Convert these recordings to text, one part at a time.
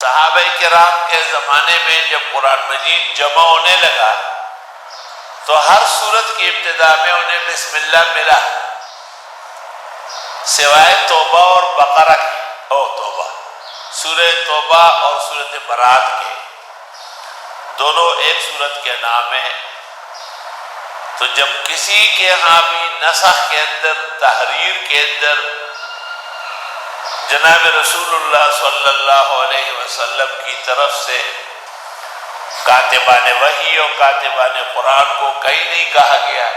صحابہ کرام کے زمانے میں جب قرآن مجید جمع ہونے لگا تو ہر سورت کی ابتدا میں انہیں بسم اللہ ملا، سوائے توبہ اور بقرہ کی، سورہ توبہ اور سورۃ برات کے، دونوں ایک سورت کے نام ہیں۔ تو جب کسی کے ہاں بھی نسخ کے اندر، تحریر کے اندر جناب رسول اللہ صلی اللہ علیہ وسلم کی طرف سے کاتبان وحی اور کاتبان قرآن کو کہیں نہیں کہا گیا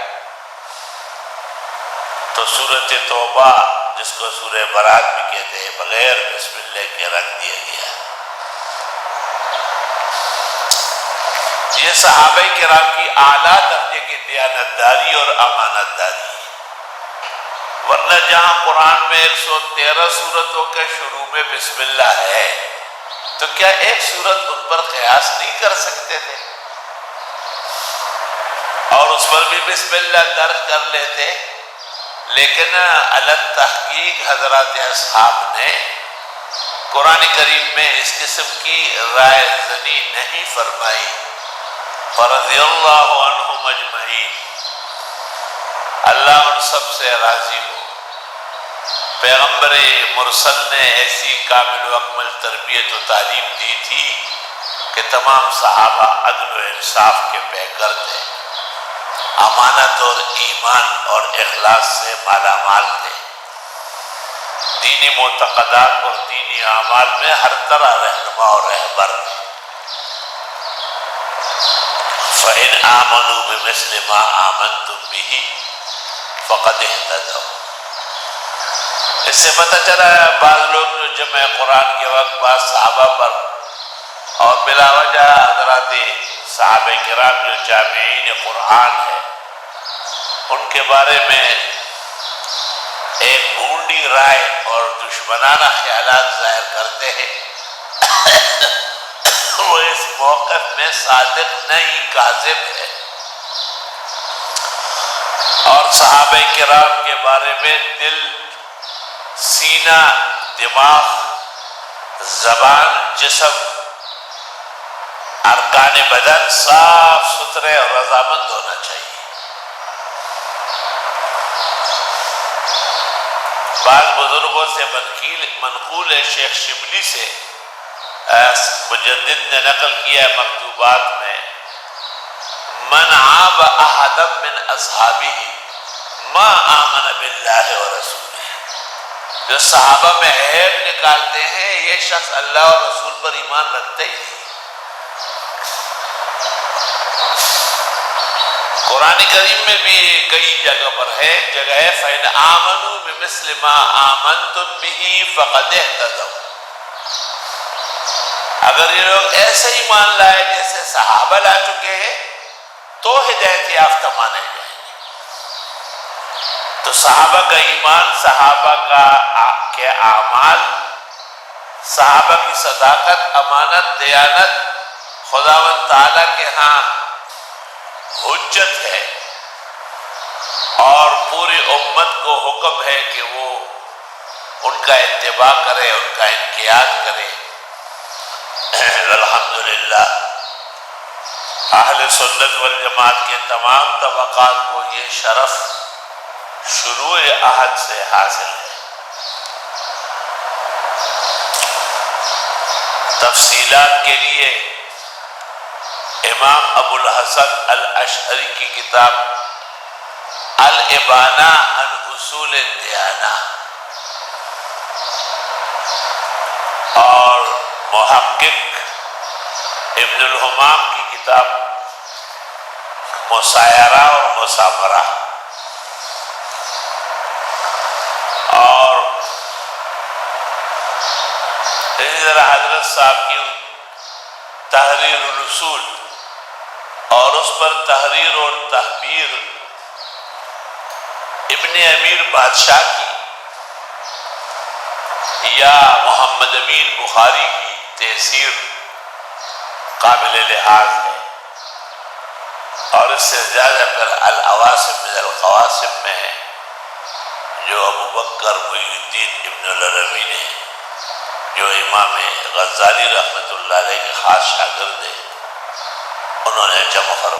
تو سورۃ توبہ، جس کو سورہ برات بھی کہتے ہیں، بغیر بسم اللہ کے رکھ دیا گیا۔ یہ صحابہ کرام کی اعلیٰ درجے کی دیانتداری اور امانت داری ہے، ورنہ جہاں قرآن میں 113 سورتوں کے شروع میں بسم اللہ ہے تو کیا ایک سورت ان پر قیاس نہیں کر سکتے تھے اور اس پر بھی بسم اللہ درج کر لیتے؟ لیکن علی تحقیق حضرات اصحاب نے قرآن کریم میں اس قسم کی رائے زنی نہیں فرمائی، فرضی اللہ عنہم اجمعین، اللہ ان سب سے راضی ہو۔ پیغمبر مرسل نے ایسی کامل و اکمل تربیت و تعلیم دی تھی کہ تمام صحابہ عدل و انصاف کے پیکر تھے، امانت اور ایمان اور اخلاص سے مالا مال تھے، دینی معتقدات اور دینی اعمال میں ہر طرح رہنما اور رہبر تھے۔ فَإِنْ آمَنُوا بِمِثْلِ مَا آمَنْتُمْ بِهِ فَقَدِ اهْتَدَوْا۔ اس سے پتہ چلا ہے بعض لوگ جو جمع قرآن کے وقت بعض صحابہ پر اور بلا وجہ حضرات صحابہ کرام جو جامعین قرآن ہے ان کے بارے میں ایک بھونڈی رائے اور دشمنانہ خیالات ظاہر کرتے ہیں، وہ اس موقف میں صادق نہیں، کاذب ہے، اور صحابہ کرام کے بارے میں دل، سینہ، دماغ، زبان، جسم، ارکان بدن صاف ستھرے اور رضامند ہونا چاہیے۔ بعض بزرگوں سے منقول ہے، شیخ شبلی سے مجدد نے نقل کیا ہے مکتوبات میں، من عاب احدا من اصحابہ ما آمن باللہ ورسولہ، جو صحابہ میں عیب نکالتے ہیں یہ شخص اللہ اور رسول پر ایمان رکھتے ہی نہیں۔ قرآن کریم میں بھی کئی جگہ پر ہے، جگہ ہے فَإِنْ آمَنُوا بِمِثْلِ مَا آمَنْتُمْ بِهِ فَقَدِ اهْتَدَوْا، اگر یہ لوگ ایسے ہی مان لائے جیسے صحابہ لا چکے ہیں تو ہدایت یافتہ مانے جائیں گے۔ تو صحابہ کا ایمان، صحابہ کے اعمال، صحابہ کی صداقت، امانت، دیانت خداوند تعالیٰ کے ہاں حجت ہے، اور پوری امت کو حکم ہے کہ وہ ان کا اتباع کرے، ان کا انقیاد کرے۔ الحمدللہ اہل سنت والجماعت کے تمام طبقات کو یہ شرف شروع عہد سے حاصل ہے۔ تفصیلات کے لیے امام ابو الحسن الاشعری کی کتاب الابانہ عن اصول الدیانہ اور محقق ابن الحمام کی کتاب مسایرہ اور مسامرہ، اور اسی طرح حضرت صاحب کی تحریر الاصول اور اس پر تحریر اور تحبیر ابن امیر بادشاہ کی، یا محمد امین بخاری کی تحصیر قابل لحاظ ہے، اور اس سے زیادہ پھر العواصم من القواسم میں ہے جو ابو بکر محی الدین ابن العربی نے جو امام غزالی رحمۃ اللہ علیہ کے خاص شاگرد ہیں، انہوں نے جمع فرمایا۔